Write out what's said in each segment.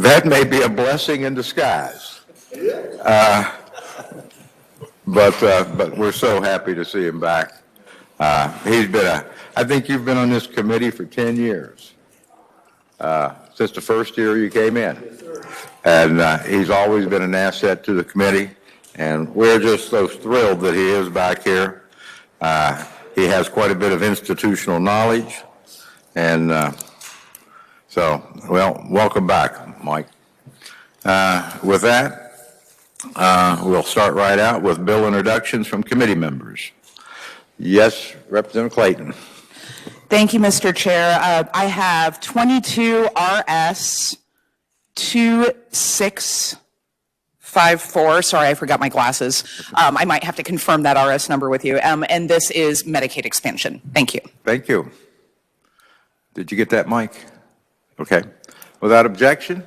That may be a blessing in disguise. But we're so happy to see him back. He's been I think you've been on this committee for 10 years, since the first year you came in. Yes, sir. And he's always been an asset to the committee, and we're just so thrilled that he is back here. He has quite a bit of institutional knowledge, and so, well, welcome back, Mike. With that, we'll start right out with bill introductions from committee members. Yes, Representative Clayton. Thank you, Mr. Chair. I have 22 RS 2654. Sorry, I forgot my glasses. I might have to confirm that RS number with you. And this is Medicaid expansion. Thank you. Thank you. Did you get that, Mike? Okay. Without objection,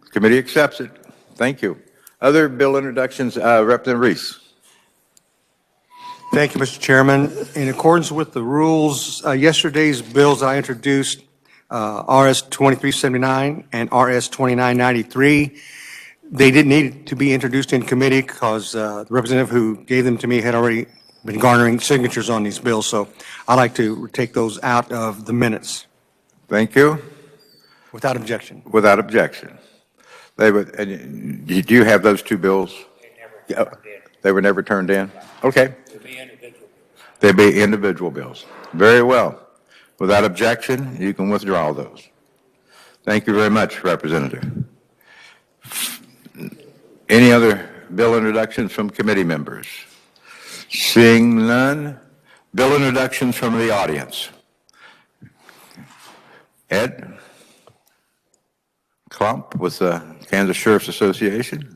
the committee accepts it. Thank you. Other bill introductions, Representative Reese. Thank you, Mr. Chairman. In accordance with the rules, yesterday's bills I introduced, RS 2379 and RS 2993, they didn't need to be introduced in committee because the representative who gave them to me had already been garnering signatures on these bills, so I'd like to take those out of the minutes. Thank you. Without objection. Without objection. They would, and do you have those two bills? They were never turned in? Okay. They'd be individual bills. Very well. Without objection, you can withdraw those. Thank you very much, Representative. Any other bill introductions from committee members? Seeing none, bill introductions from the audience. Ed Klump with the Kansas Sheriff's Association.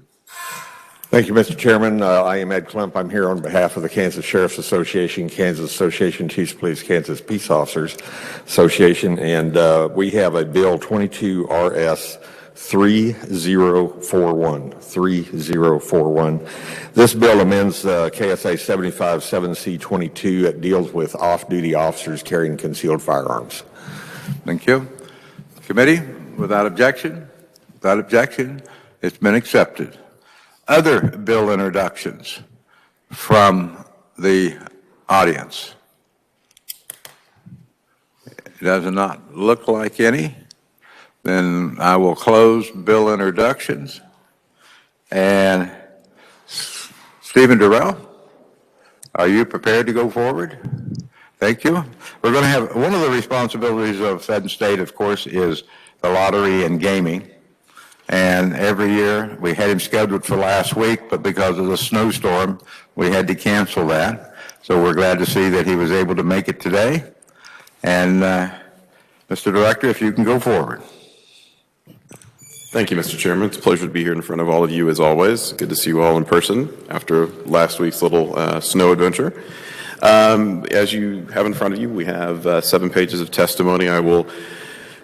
Thank you, Mr. Chairman. I am Ed Klump. I'm here on behalf of the Kansas Sheriff's Association, Kansas Association of Chiefs of Police, Kansas Peace Officers Association, and we have a bill 22 RS 3041. This bill amends KSA 757C22. It deals with off-duty officers carrying concealed firearms. Thank you. Committee, without objection? Without objection, it's been accepted. Other bill introductions from the audience? It does not look like any. Then I will close bill introductions. And Stephen Durrell, are you prepared to go forward? Thank you. We're going to have, one of the responsibilities of Fed and State, of course, is the lottery and gaming. And every year, we had him scheduled for last week, but because of the snowstorm, we had to cancel that. So we're glad to see that he was able to make it today. And Mr. Director, if you can go forward. Thank you, Mr. Chairman. It's a pleasure to be here in front of all of you as always. Good to see you all in person after last week's little snow adventure. As you have in front of you, we have 7 pages of testimony. I will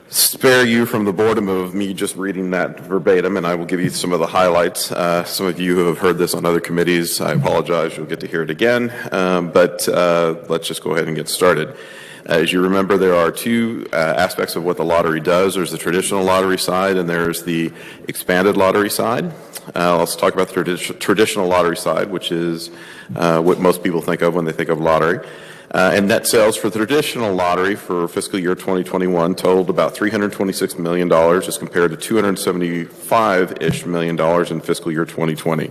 spare you from the boredom of me just reading that verbatim, and I will give you some of the highlights. Some of you who have heard this on other committees, I apologize, you'll get to hear it again, but let's just go ahead and get started. As you remember, there are 2 aspects of what the lottery does. There's the traditional lottery side, and there's the expanded lottery side. Let's talk about the traditional lottery side, which is what most people think of when they think of lottery. And net sales for the traditional lottery for fiscal year 2021 totaled about $326 million as compared to $275-ish million in fiscal year 2020.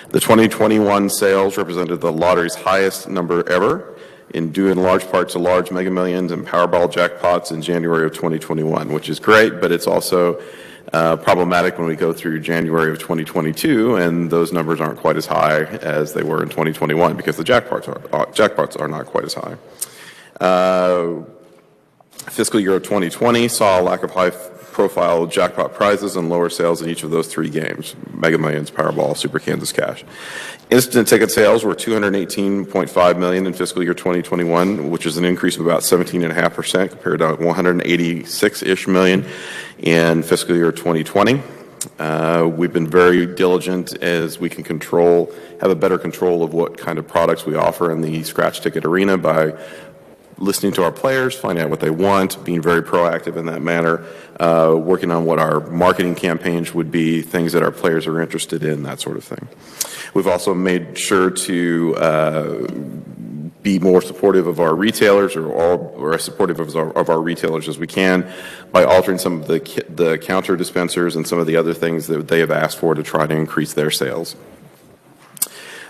The 2021 sales represented the lottery's highest number ever, due in large part to large Mega Millions and Powerball jackpots in January of 2021, which is great, but it's also problematic when we go through January of 2022, and those numbers aren't quite as high as they were in 2021 because the jackpots are not quite as high. Fiscal year of 2020 saw a lack of high-profile jackpot prizes and lower sales in each of those 3 games: Mega Millions, Powerball, Super Kansas Cash. Instant ticket sales were $218.5 million in fiscal year 2021, which is an increase of about 17.5% compared to $186-ish million in fiscal year 2020. We've been very diligent as we can have a better control of what kind of products we offer in the scratch ticket arena by listening to our players, finding out what they want, being very proactive in that manner, working on what our marketing campaigns would be, things that our players are interested in, that sort of thing. We've also made sure to be more supportive of our retailers, or as supportive of our retailers as we can, by altering some of the counter dispensers and some of the other things that they have asked for to try to increase their sales.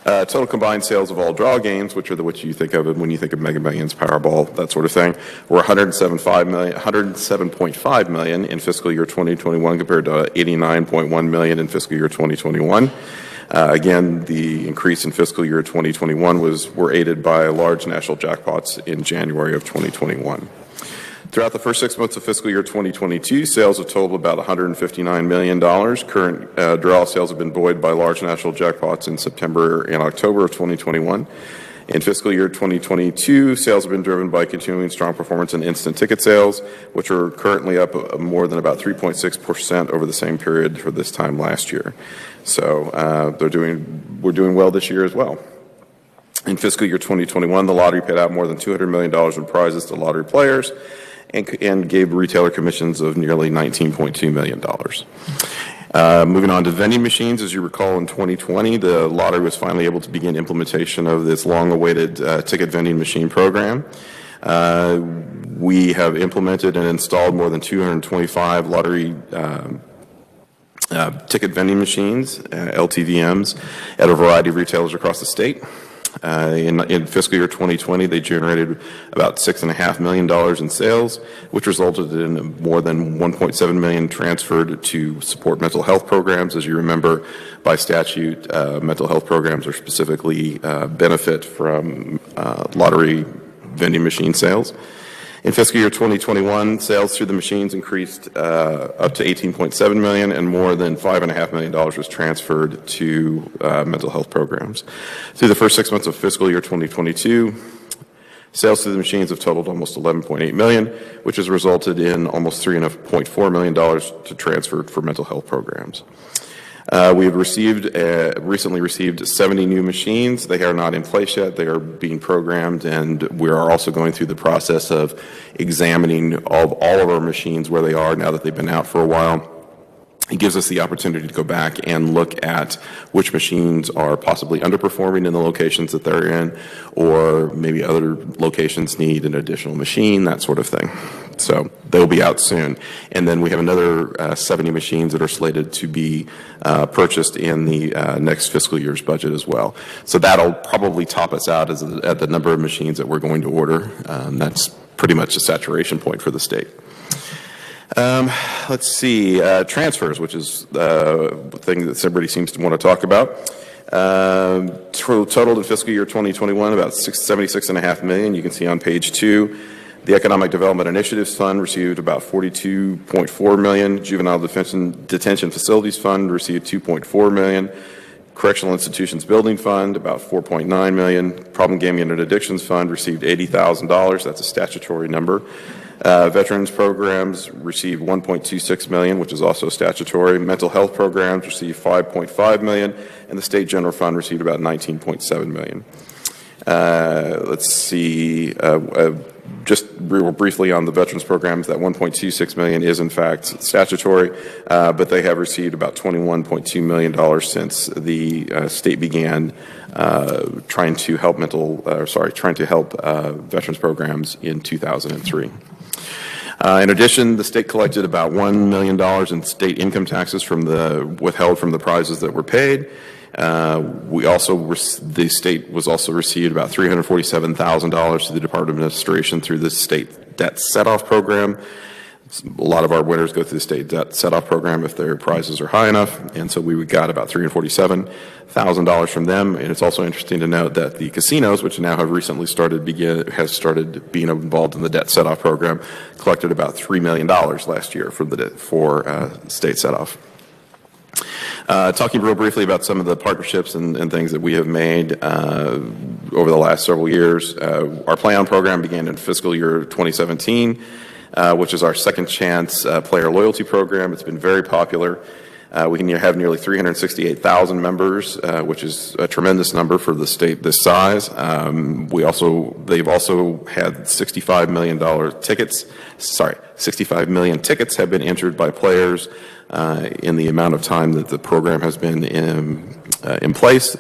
Total combined sales of all draw games, which are what you think of when you think of Mega Millions, Powerball, that sort of thing, were $107.5 million in fiscal year 2021 compared to $89.1 million in fiscal year 2021. Again, the increase in fiscal year 2021 were aided by large national jackpots in January of 2021. Throughout the first 6 months of fiscal year 2022, sales have totaled about $159 million. Current draw sales have been buoyed by large national jackpots in September and October of 2021. In fiscal year 2022, sales have been driven by continuing strong performance in instant ticket sales, which are currently up more than about 3.6% over the same period for this time last year. So we're doing well this year as well. In fiscal year 2021, the lottery paid out more than $200 million in prizes to lottery players and gave retailer commissions of nearly $19.2 million. Moving on to vending machines, as you recall, in 2020, the lottery was finally able to begin implementation of this long-awaited ticket vending machine program. We have implemented and installed more than 225 lottery ticket vending machines, LTVMs, at a variety of retailers across the state. In fiscal year 2020, they generated about $6.5 million in sales, which resulted in more than $1.7 million transferred to support mental health programs. As you remember, by statute, mental health programs are specifically benefit from lottery vending machine sales. In fiscal year 2021, sales through the machines increased up to $18.7 million, and more than $5.5 million was transferred to mental health programs. Through the first 6 months of fiscal year 2022, sales through the machines have totaled almost $11.8 million, which has resulted in almost $3.4 million to transfer for mental health programs. We have recently received 70 new machines. They are not in place yet. They are being programmed, and we are also going through the process of examining all of our machines where they are now that they've been out for a while. It gives us the opportunity to go back and look at which machines are possibly underperforming in the locations that they're in, or maybe other locations need an additional machine, that sort of thing. So they'll be out soon. And then we have another 70 machines that are slated to be purchased in the next fiscal year's budget as well. So that'll probably top us out at the number of machines that we're going to order. That's pretty much a saturation point for the state. Let's see, transfers, which is the thing that everybody seems to want to talk about. Totaled in fiscal year 2021, about $76.5 million. You can see on page 2. The Economic Development Initiatives Fund received about $42.4 million. Juvenile Detention Facilities Fund received $2.4 million. Correctional Institutions Building Fund, about $4.9 million. Problem Gaming and Addictions Fund received $80,000. That's a statutory number. Veterans programs received $1.26 million, which is also statutory. Mental health programs received $5.5 million, and the State General Fund received about $19.7 million. Let's see. Just real briefly on the veterans programs, that $1.26 million is in fact statutory, but they have received about $21.2 million since the state began trying to help veterans programs in 2003. In addition, the state collected about $1 million in state income taxes withheld from the prizes that were paid. The state was also received about $347,000 to the Department of Administration through the state debt set-off program. A lot of our winners go through the state debt set-off program if their prizes are high enough, and so we got about $347,000 from them. And it's also interesting to note that the casinos, which now have recently started being involved in the debt set-off program, collected about $3 million last year for state set-off. Talking real briefly about some of the partnerships and things that we have made over the last several years. Our Play On program began in fiscal year 2017, which is our second chance player loyalty program. It's been very popular. We can have nearly 368,000 members, which is a tremendous number for the state this size. They've also had $65 million tickets. 65 million tickets have been entered by players in the amount of time that the program has been in place.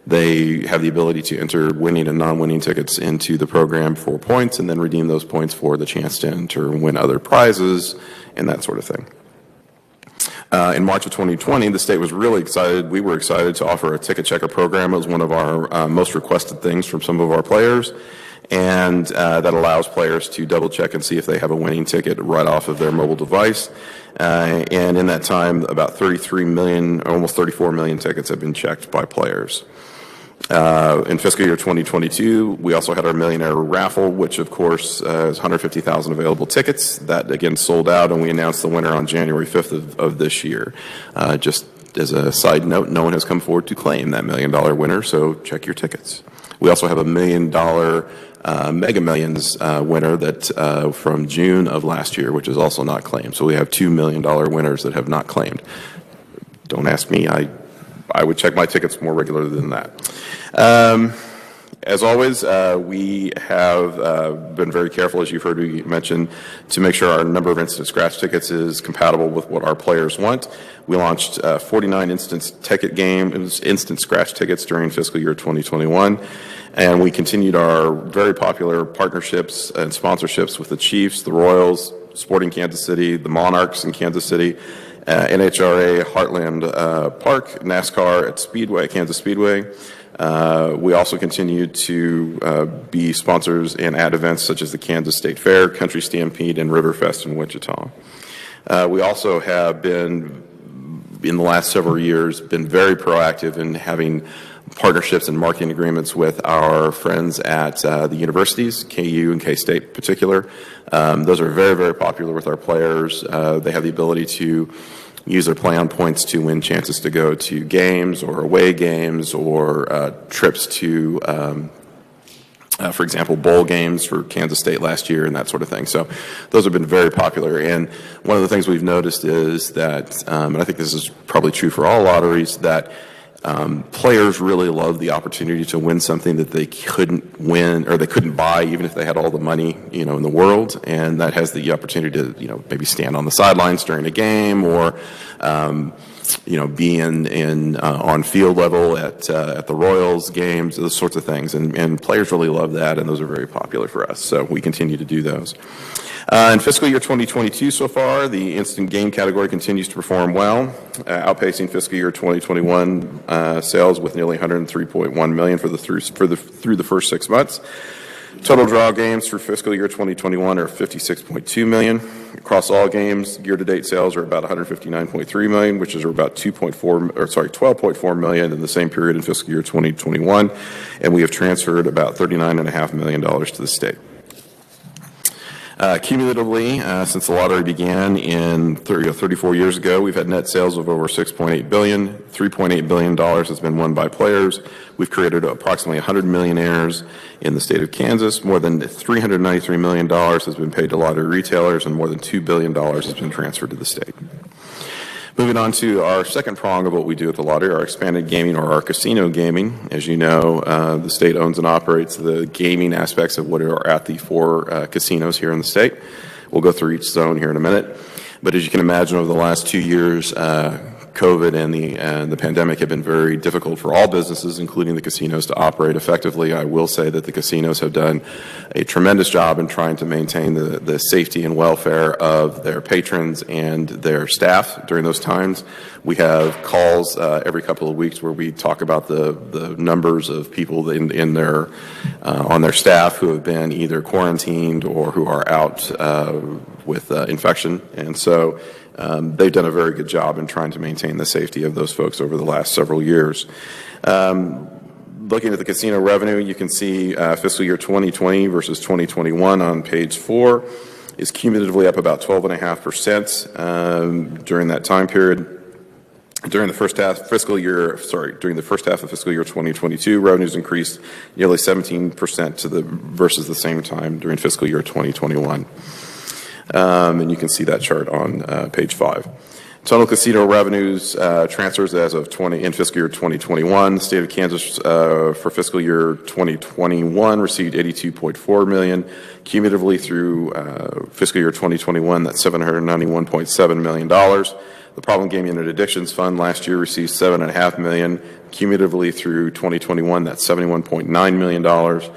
They have the ability to enter winning and non-winning tickets into the program for points and then redeem those points for the chance to enter and win other prizes and that sort of thing. In March of 2020, the state was really excited. We were excited to offer a ticket checker program. It was one of our most requested things from some of our players. And that allows players to double check and see if they have a winning ticket right off of their mobile device. And in that time, about 33 million, almost 34 million tickets have been checked by players. In fiscal year 2022, we also had our Millionaire Raffle, which of course is 150,000 available tickets. That again sold out, and we announced the winner on January 5th of this year. Just as a side note, no one has come forward to claim that $1 million winner, so check your tickets. We also have a $1 million Mega Millions winner that from June of last year, which is also not claimed. So we have $2 million winners that have not claimed. Don't ask me. I would check my tickets more regularly than that. As always, we have been very careful, as you've heard me mention, to make sure our number of instant scratch tickets is compatible with what our players want. We launched 49 instant scratch tickets during fiscal year 2021, and we continued our very popular partnerships and sponsorships with the Chiefs, the Royals, Sporting Kansas City, the Monarchs in Kansas City, NHRA, Heartland Park, NASCAR at Kansas Speedway. We also continue to be sponsors and at events such as the Kansas State Fair, Country Stampede, and Riverfest in Wichita. We also have been, in the last several years, been very proactive in having partnerships and marketing agreements with our friends at the universities, KU and K-State in particular. Those are very, very popular with our players. They have the ability to use their play-on points to win chances to go to games or away games or trips to, for example, bowl games for Kansas State last year and that sort of thing. So those have been very popular. And one of the things we've noticed is that, and I think this is probably true for all lotteries, that players really love the opportunity to win something that they couldn't win or they couldn't buy even if they had all the money, in the world. And that has the opportunity to, maybe stand on the sidelines during a game or, be on field level at the Royals games, those sorts of things. And players really love that, and those are very popular for us. So we continue to do those. In fiscal year 2022 so far, the instant game category continues to perform well, outpacing fiscal year 2021 sales with nearly $103.1 million through the first 6 months. Total draw games for fiscal year 2021 are $56.2 million. Across all games, year-to-date sales are about $159.3 million, which is about $12.4 million in the same period in fiscal year 2021, and we have transferred about $39.5 million to the state. Cumulatively, since the lottery began 34 years ago, we've had net sales of over $6.8 billion. $3.8 billion has been won by players. We've created approximately 100 millionaires in the state of Kansas. More than $393 million has been paid to lottery retailers, and more than $2 billion has been transferred to the state. Moving on to our second prong of what we do at the lottery, our expanded gaming or our casino gaming. As you know, the state owns and operates the gaming aspects of what are at the 4 casinos here in the state. We'll go through each zone here in a minute. But as you can imagine, over the last 2 years, COVID and the pandemic have been very difficult for all businesses, including the casinos, to operate effectively. I will say that the casinos have done a tremendous job in trying to maintain the safety and welfare of their patrons and their staff during those times. We have calls every couple of weeks where we talk about the numbers of people in their on their staff who have been either quarantined or who are out with infection, and so they've done a very good job in trying to maintain the safety of those folks over the last several years. Looking at the casino revenue, you can see fiscal year 2020 versus 2021 on page 4 is cumulatively up about 12.5% during that time period. During the first half of fiscal year 2022, revenues increased nearly 17% versus the same time during fiscal year 2021. And you can see that chart on page 5. Moving on to our second prong of what we do at the lottery, our expanded gaming or our casino gaming. As you know, the state owns and operates the gaming aspects of what are at the 4 casinos here in the state. We'll go through each zone here in a minute. But as you can imagine, over the last 2 years, the state owns and operates the gaming aspects of what are at the 4 casinos here in the state. Total casino revenues transfers as of in fiscal year 2021. The state of Kansas for fiscal year 2021 received $82.4 million. Cumulatively through fiscal year 2021, that's $791.7 million. The Problem Gaming and Addictions Fund last year received $7.5 million. Cumulatively through 2021, that's $71.9 million.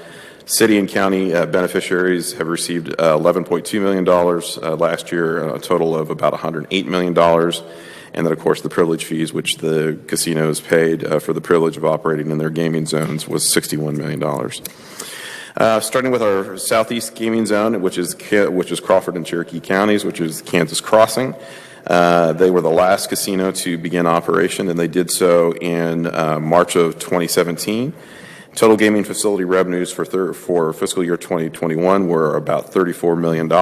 City and county beneficiaries have received $11.2 million last year, a total of about $108 million. And then, of course, the privilege fees, which the casinos paid for the privilege of operating in their gaming zones, was $61 million. Starting with our southeast gaming zone, which is Crawford and Cherokee counties, which is Kansas Crossing. They were the last casino to begin operation, and they did so in March of 2017. Total gaming facility revenues for fiscal year 2021 were about $34 million.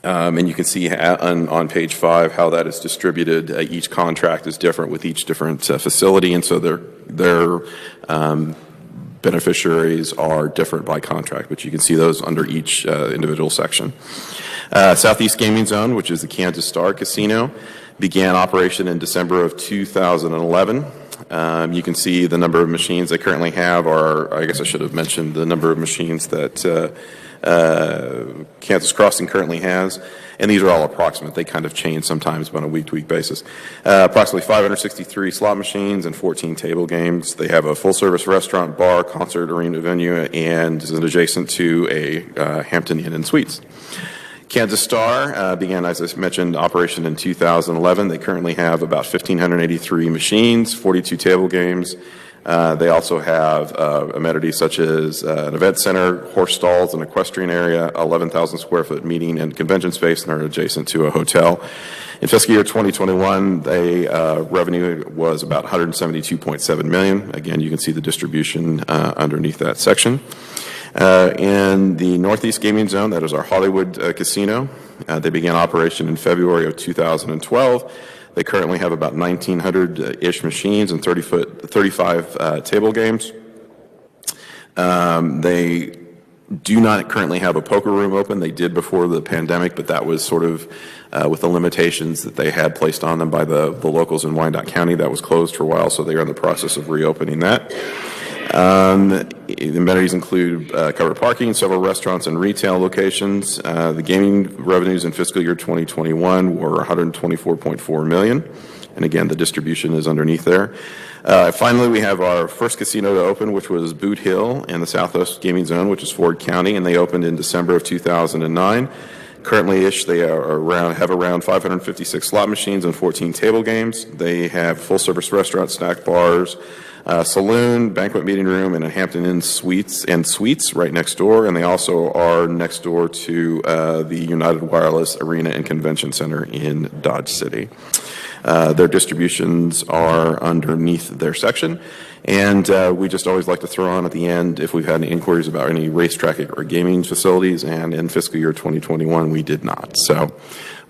And you can see on page 5 how that is distributed. Each contract is different with each different facility, and so their beneficiaries are different by contract, but you can see those under each individual section. Southeast Gaming Zone, which is the Kansas Star Casino, began operation in December of 2011. You can see the number of machines they currently have, or I guess I should have mentioned the number of machines that Kansas Crossing currently has. And these are all approximate. They kind of change sometimes on a week-to-week basis. Approximately 563 slot machines and 14 table games. They have a full-service restaurant, bar, concert, arena venue, and is adjacent to a Hampton Inn and Suites. Kansas Star began, as I mentioned, operation in 2011. They currently have about 1,583 machines, 42 table games. They also have amenities such as an event center, horse stalls, an equestrian area, 11,000 square foot meeting and convention space, and are adjacent to a hotel. In fiscal year 2021, revenue was about $172.7 million. Again, you can see the distribution underneath that section. In the Northeast Gaming Zone, that is our Hollywood casino. They began operation in February of 2012. They currently have about 1,900-ish machines and 35 table games. They do not currently have a poker room open. They did before the pandemic, but that was sort of with the limitations that they had placed on them by the locals in Wyandotte County. That was closed for a while, so they are in the process of reopening that. The amenities include covered parking, several restaurants and retail locations. The gaming revenues in fiscal year 2021 were $124.4 million. And again, the distribution is underneath there. Finally, we have our first casino to open, which was Boot Hill in the Southwest Gaming Zone, which is Ford County, and they opened in December of 2009. Currently-ish, they have around 556 slot machines and 14 table games. They have full-service restaurants, snack bars, saloon, banquet meeting room, and a Hampton Inn Suites right next door. And they also are next door to the United Wireless Arena and Convention Center in Dodge City. Their distributions are underneath their section. And we just always like to throw on at the end if we've had any inquiries about any racetrack or gaming facilities. And in fiscal year 2021, we did not. So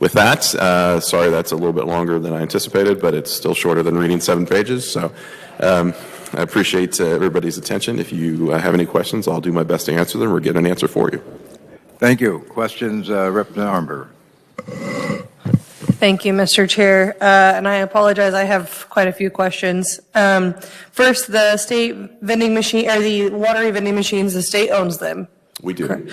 with that, sorry that's a little bit longer than I anticipated, but it's still shorter than reading 7 pages. So I appreciate everybody's attention. If you have any questions, I'll do my best to answer them or get an answer for you. Thank you. Questions, Representative Armberg? Thank you, Mr. Chair. And I apologize, I have quite a few questions. First, the state vending machine, or the lottery vending machines, the state owns them. We do.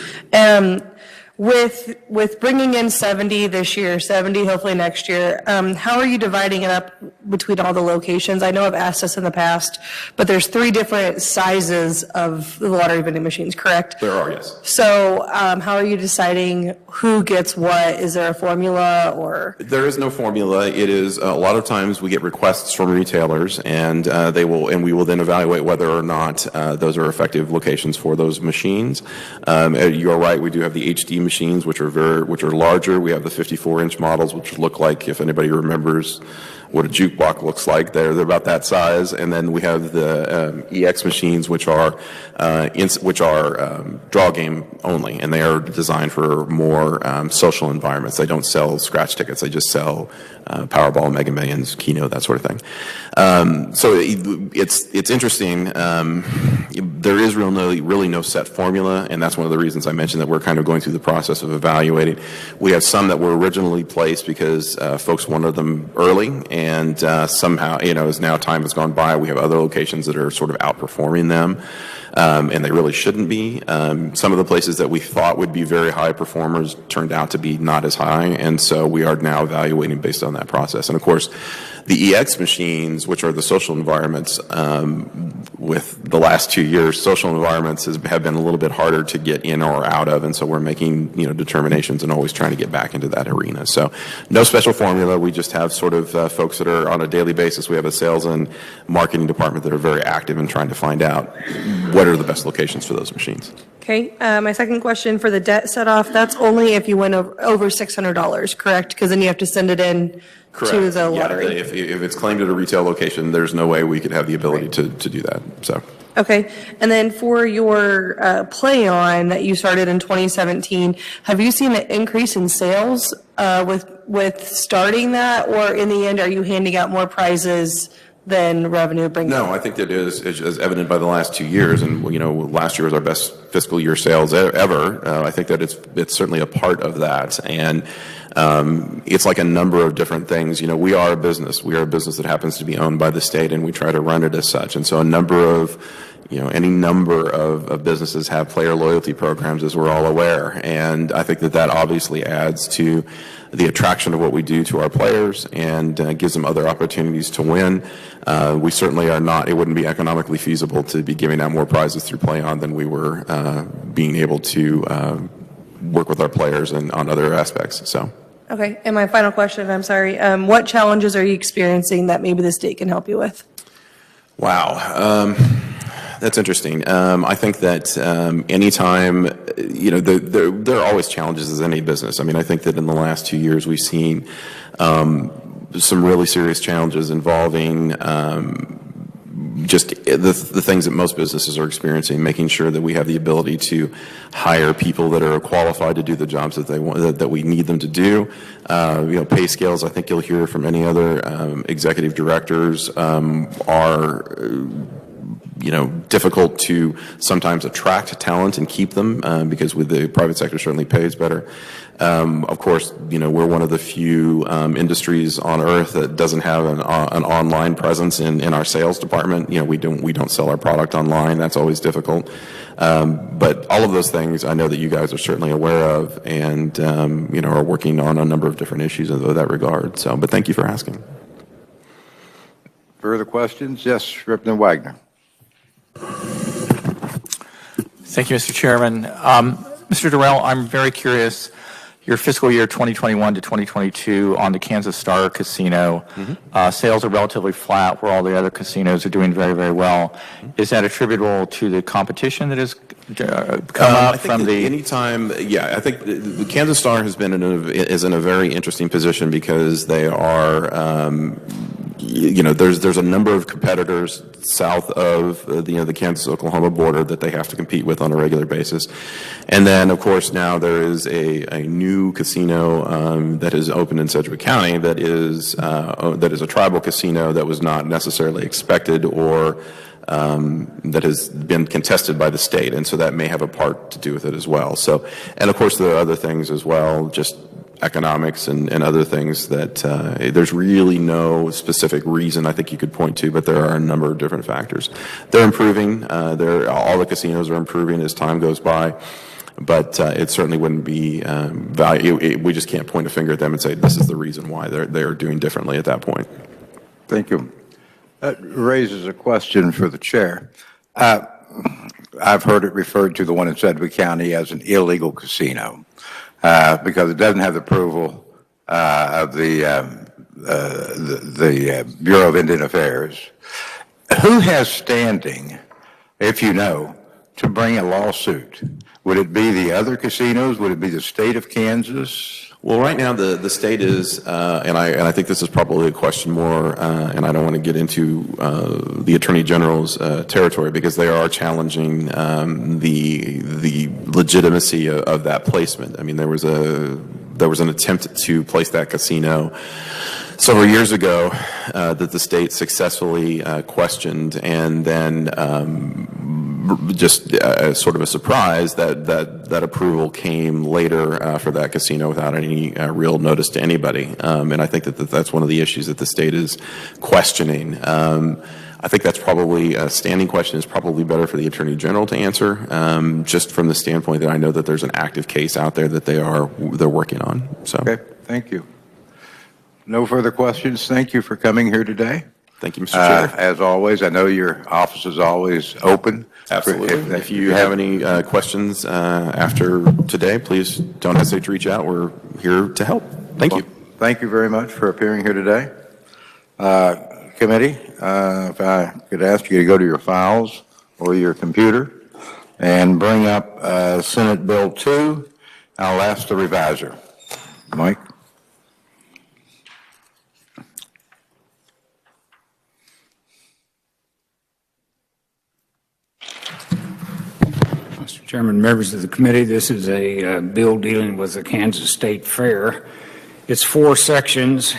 With bringing in 70 this year, 70 hopefully next year, how are you dividing it up between all the locations? I know I've asked this in the past, but there's 3 different sizes of the lottery vending machines, correct? There are, yes. So how are you deciding who gets what? Is there a formula or? There is no formula. It is a lot of times we get requests from retailers, and we will then evaluate whether or not those are effective locations for those machines. You're right. We do have the HD machines, which are larger. We have the 54-inch models, which look like, if anybody remembers what a jukebox looks like, they're about that size. And then we have the EX machines, which are draw game only, and they are designed for more social environments. They don't sell scratch tickets; they just sell Powerball, Mega Millions, Keno, that sort of thing. So it's interesting. there is really no set formula, and that's one of the reasons I mentioned that we're kind of going through the process of evaluating. We have some that were originally placed because folks wanted them early, and somehow, as now time has gone by, we have other locations that are sort of outperforming them. And they really shouldn't be. Some of the places that we thought would be very high performers turned out to be not as high, and so we are now evaluating based on that process. And of course, the EX machines, which are the social environments, with the last 2 years, social environments have been a little bit harder to get in or out of, and so we're making determinations and always trying to get back into that arena. So no special formula. We just have sort of folks that are on a daily basis. We have a sales and marketing department that are very active in trying to find out what are the best locations for those machines. Okay, my second question for the debt set-off, that's only if you win over $600, correct? Because then you have to send it in to the lottery. Yeah, if it's claimed at a retail location, there's no way we could have the ability to do that, so. Okay, and then for your Play On that you started in 2017, have you seen an increase in sales with starting that, or in the end, are you handing out more prizes than revenue brings? No, I think that is evident by the last 2 years, and last year was our best fiscal year sales ever. I think that it's certainly a part of that, and it's like a number of different things. We are a business. We are a business that happens to be owned by the state, and we try to run it as such. And so any number of businesses have player loyalty programs, as we're all aware, and I think that obviously adds to the attraction of what we do to our players and gives them other opportunities to win. We certainly are not, it wouldn't be economically feasible to be giving out more prizes through Play On than we were being able to work with our players and on other aspects. So. Okay, and my final question, I'm sorry, what challenges are you experiencing that maybe the state can help you with? Wow. That's interesting. I think that anytime, there are always challenges as any business. I mean, I think that in the last 2 years we've seen some really serious challenges involving just the things that most businesses are experiencing, making sure that we have the ability to hire people that are qualified to do the jobs that they want, that we need them to do. Pay scales, I think you'll hear from any other executive directors, are difficult to sometimes attract talent and keep them because with the private sector certainly pays better. Of course, we're one of the few industries on earth that doesn't have an online presence in our sales department. We don't sell our product online. That's always difficult. But all of those things I know that you guys are certainly aware of and are working on a number of different issues in that regard. So, but thank you for asking. Further questions? Yes, Representative Wagner. Thank you, Mr. Chairman. Mr. Durrell, I'm very curious, your fiscal year 2021 to 2022 on the Kansas Star Casino, sales are relatively flat where all the other casinos are doing very, very well. Is that attributable to the competition that has come up from the... I think the Kansas Star is in a very interesting position because they are... there's a number of competitors south of the Kansas-Oklahoma border that they have to compete with on a regular basis. And then, of course, now there is a new casino that is opened in Sedgwick County that is a tribal casino that was not necessarily expected or that has been contested by the state. And so that may have a part to do with it as well. So, and of course, there are other things as well, just economics and other things that there's really no specific reason I think you could point to, but there are a number of different factors. They're improving. All the casinos are improving as time goes by, but it certainly wouldn't be we just can't point a finger at them and say this is the reason why they're doing differently at that point. Thank you. That raises a question for the chair. I've heard it referred to, the one in Sedgwick County, as an illegal casino. Because it doesn't have the approval of the Bureau of Indian Affairs. Who has standing, if you know, to bring a lawsuit? Would it be the other casinos? Would it be the state of Kansas? Well, right now the state is, and I think this is probably a question more, and I don't want to get into the Attorney General's territory because they are challenging the legitimacy of that placement. I mean, there was an attempt to place that casino several years ago that the state successfully questioned and then just sort of a surprise that approval came later for that casino without any real notice to anybody. And I think that's one of the issues that the state is questioning. I think that's probably a standing question is probably better for the Attorney General to answer, just from the standpoint that I know that there's an active case out there that they're working on. So. Okay, thank you. No further questions. Thank you for coming here today. Thank you, Mr. Chair. As always, I know your office is always open. Absolutely. If you have any questions after today, please don't hesitate to reach out. We're here to help. Thank you. Thank you very much for appearing here today. Committee, if I could ask you to go to your files or your computer and bring up Senate Bill 2. I'll ask the reviser. Mike? Mr. Chairman, members of the committee, this is a bill dealing with the Kansas State Fair. It's 4 sections.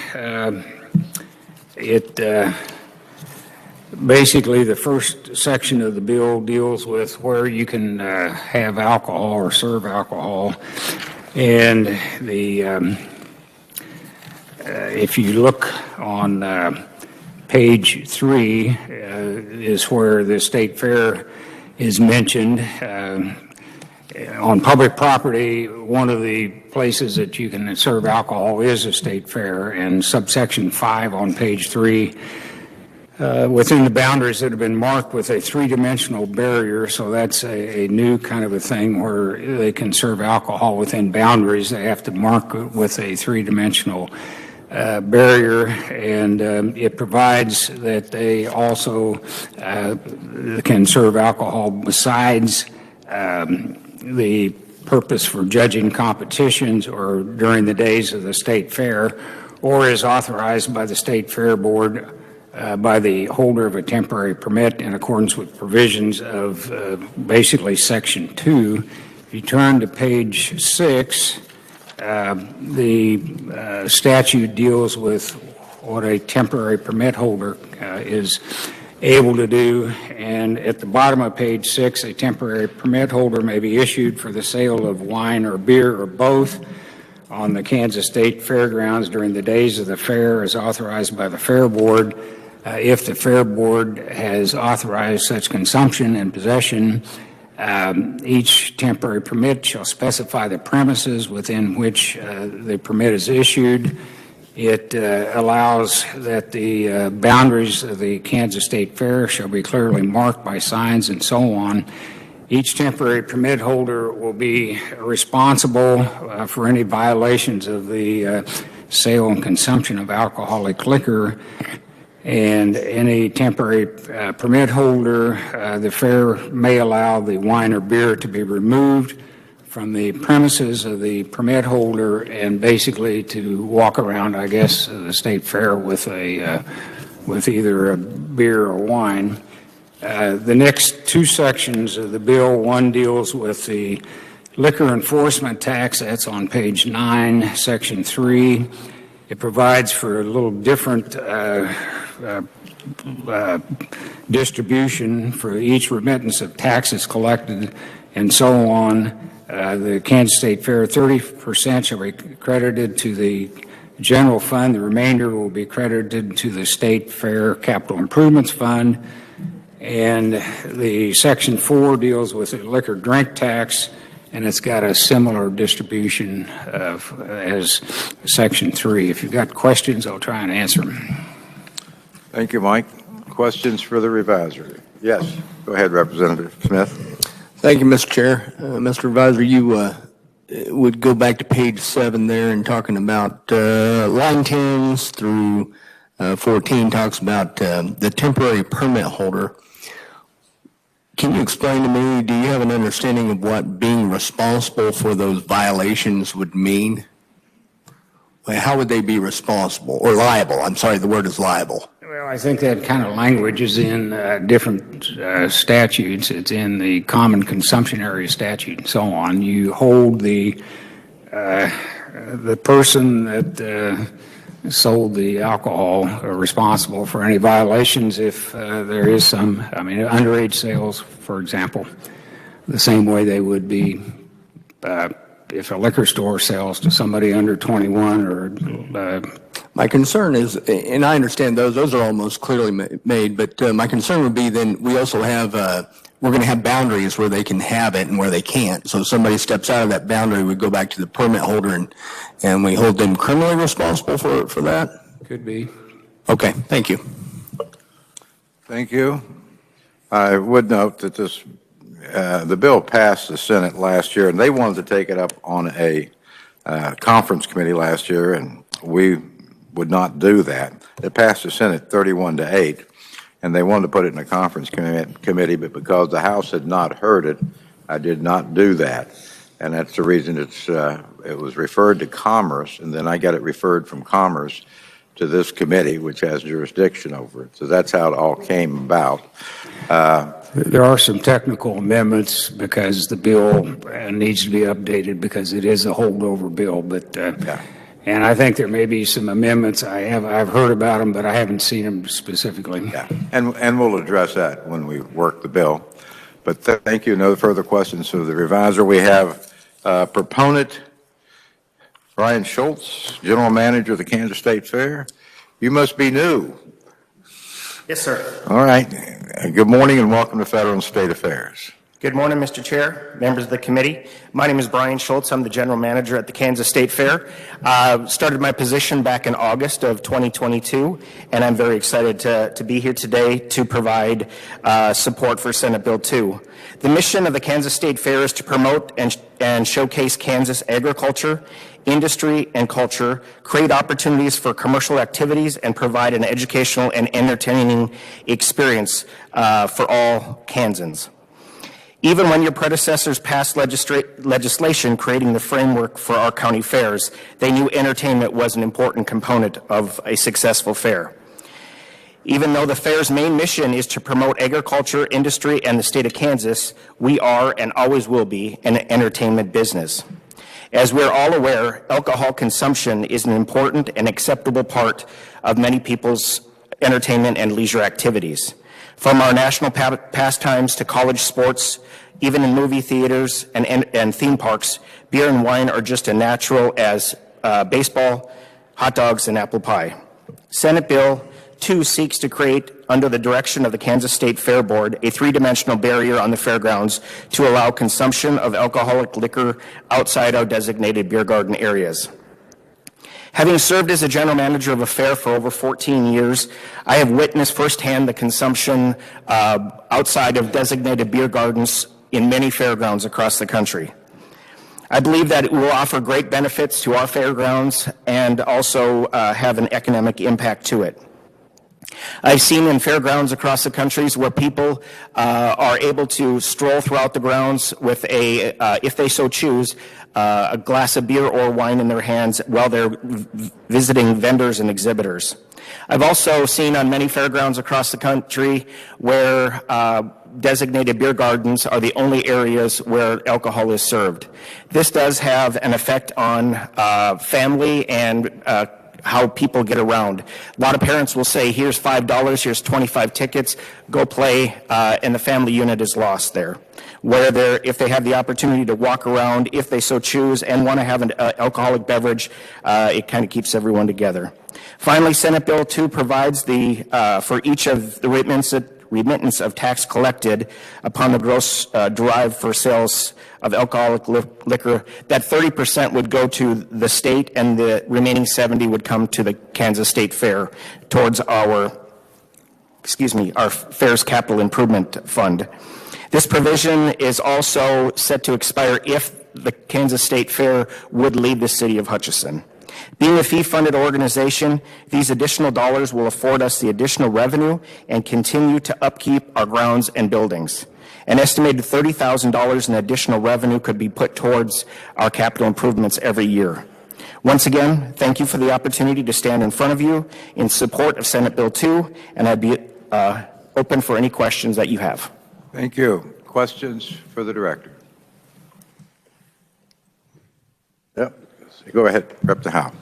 Basically, the first section of the bill deals with where you can have alcohol or serve alcohol. And if you look on page 3 is where the State Fair is mentioned. On public property, one of the places that you can serve alcohol is a state fair, and subsection 5 on page 3, within the boundaries that have been marked with a 3-dimensional barrier, so that's a new kind of a thing where they can serve alcohol within boundaries. They have to mark it with a 3-dimensional barrier, and it provides that they also can serve alcohol besides the purpose for judging competitions or during the days of the state fair, or is authorized by the State Fair Board by the holder of a temporary permit in accordance with provisions of basically Section 2. If you turn to page 6, the statute deals with what a temporary permit holder is able to do, and at the bottom of page 6, a temporary permit holder may be issued for the sale of wine or beer or both on the Kansas State Fairgrounds during the days of the fair as authorized by the Fair Board. If the Fair Board has authorized such consumption and possession, each temporary permit shall specify the premises within which the permit is issued. It allows that the boundaries of the Kansas State Fair shall be clearly marked by signs and so on. Each temporary permit holder will be responsible for any violations of the sale and consumption of alcoholic liquor. And any temporary permit holder, the fair may allow the wine or beer to be removed from the premises of the permit holder and basically to walk around, I guess, the state fair with either a beer or wine. The next 2 sections of the bill, one deals with the liquor enforcement tax. That's on page 9, section 3. It provides for a little different distribution for each remittance of taxes collected and so on. The Kansas State Fair, 30% shall be credited to the general fund. The remainder will be credited to the State Fair Capital Improvements Fund. And the Section 4 deals with the liquor drink tax, and it's got a similar distribution as Section 3. If you've got questions, I'll try and answer them. Thank you, Mike. Questions for the reviser? Yes, go ahead, Representative Smith. Thank you, Mr. Chair. Mr. Advisor, you would go back to page 7 there and talking about line 10s through 14 talks about the temporary permit holder. Can you explain to me, do you have an understanding of what being responsible for those violations would mean? How would they be responsible or liable? I'm sorry, the word is liable. Well, I think that kind of language is in different statutes. It's in the common consumption area statute and so on. You hold the person that sold the alcohol are responsible for any violations if there is some, I mean, underage sales, for example, the same way they would be if a liquor store sells to somebody under 21 or My concern is, and I understand those are almost clearly made, but my concern would be then we also have, we're going to have boundaries where they can have it and where they can't. So if somebody steps out of that boundary, we go back to the permit holder and we hold them criminally responsible for that? could be. Okay, thank you. Thank you. I would note that the bill passed the Senate last year, and they wanted to take it up on a conference committee last year, and we would not do that. It passed the Senate 31-8, and they wanted to put it in a conference committee, but because the House had not heard it, I did not do that. And that's the reason it was referred to Commerce, and then I got it referred from Commerce to this committee, which has jurisdiction over it. So that's how it all came about. There are some technical amendments because the bill needs to be updated because it is a holdover bill, but Yeah. and I think there may be some amendments. I've heard about them, but I haven't seen them specifically. Yeah, and we'll address that when we work the bill. But thank you. No further questions of the reviser. We have proponent Brian Schultz, General Manager of the Kansas State Fair. You must be new. Yes, sir. All right. Good morning and welcome to Federal and State Affairs. Good morning, Mr. Chair, members of the committee. My name is Brian Schultz. I'm the general manager at the Kansas State Fair. Started my position back in August of 2022, and I'm very excited to be here today to provide support for Senate Bill 2. The mission of the Kansas State Fair is to promote and showcase Kansas agriculture, industry, and culture, create opportunities for commercial activities, and provide an educational and entertaining experience for all Kansans. Even when your predecessors passed legislation creating the framework for our county fairs, they knew entertainment was an important component of a successful fair. Even though the fair's main mission is to promote agriculture, industry, and the state of Kansas, we are and always will be an entertainment business. As we're all aware, alcohol consumption is an important and acceptable part of many people's entertainment and leisure activities. From our national pastimes to college sports, even in movie theaters and theme parks, beer and wine are just as natural as baseball, hot dogs, and apple pie. Senate Bill 2 seeks to create, under the direction of the Kansas State Fair Board, a three-dimensional barrier on the fairgrounds to allow consumption of alcoholic liquor outside our designated beer garden areas. Having served as a general manager of a fair for over 14 years, I have witnessed firsthand the consumption outside of designated beer gardens in many fairgrounds across the country. I believe that it will offer great benefits to our fairgrounds and also have an economic impact to it. I've seen in fairgrounds across the countries where people are able to stroll throughout the grounds with if they so choose, a glass of beer or wine in their hands while they're visiting vendors and exhibitors. I've also seen on many fairgrounds across the country where designated beer gardens are the only areas where alcohol is served. This does have an effect on family and how people get around. A lot of parents will say, here's $5, here's 25 tickets, go play, and the family unit is lost there. Where if they have the opportunity to walk around, if they so choose, and want to have an alcoholic beverage, it kind of keeps everyone together. Finally, Senate Bill 2 provides for each of the remittance of tax collected upon the gross derived for sales of alcoholic liquor, that 30% would go to the state and the remaining 70% would come to the Kansas State Fair towards our fair's capital improvement fund. This provision is also set to expire if the Kansas State Fair would leave the city of Hutchinson. Being a fee-funded organization, these additional dollars will afford us the additional revenue and continue to upkeep our grounds and buildings. An estimated $30,000 in additional revenue could be put towards our capital improvements every year. Once again, thank you for the opportunity to stand in front of you in support of Senate Bill 2, and I'd be open for any questions that you have. Thank you. Questions for the director? Yep. Go ahead, Rep. Howe.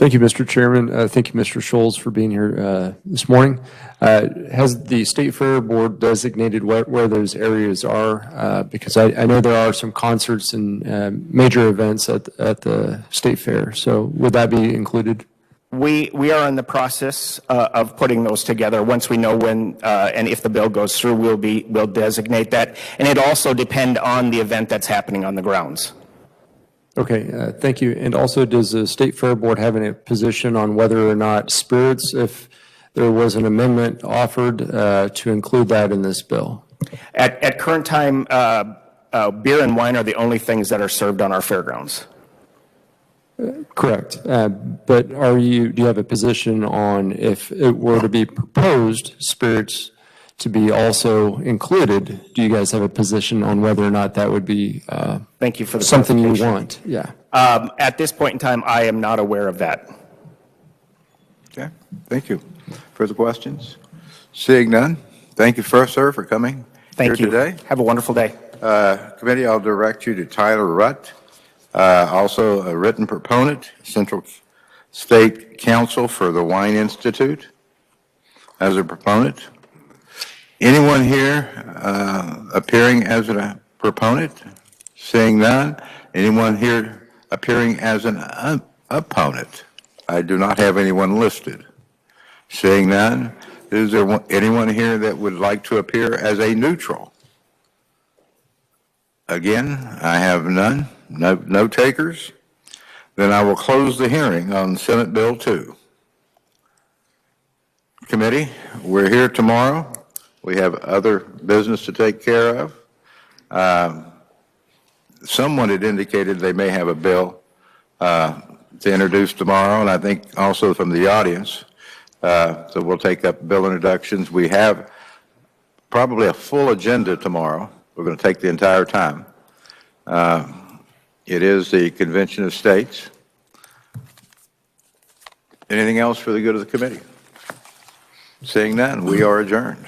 Thank you, Mr. Chairman. Thank you, Mr. Schultz, for being here this morning. Has the State Fair Board designated where those areas are? Because I know there are some concerts and major events at the State Fair. So would that be included? We are in the process of putting those together. Once we know when and if the bill goes through, we'll designate that. And it also depend on the event that's happening on the grounds. Okay, thank you. And also, does the State Fair Board have any position on whether or not spirits, if there was an amendment offered to include that in this bill? At current time, beer and wine are the only things that are served on our fairgrounds. Correct. But do you have a position on if it were to be proposed spirits to be also included? Do you guys have a position on whether or not that would be Thank you for the something you clarification. want? Yeah. At this point in time, I am not aware of that. Okay, thank you. Further questions? Seeing none, thank you first, sir, for coming Thank here you. today. Have a wonderful day. Committee, I'll direct you to Tyler Rutt, also a written proponent, Central State Council for the Wine Institute, as a proponent. Anyone here appearing as a proponent? Seeing none. Anyone here appearing as an opponent? I do not have anyone listed. Seeing none. Is there anyone here that would like to appear as a neutral? Again, I have none. No takers. Then I will close the hearing on Senate Bill 2. Committee, we're here tomorrow. We have other business to take care of. Someone had indicated they may have a bill to introduce tomorrow, and I think also from the audience. So we'll take up bill introductions. We have probably a full agenda tomorrow. We're going to take the entire time. It is the Convention of States. Anything else for the good of the committee? Seeing none, we are adjourned.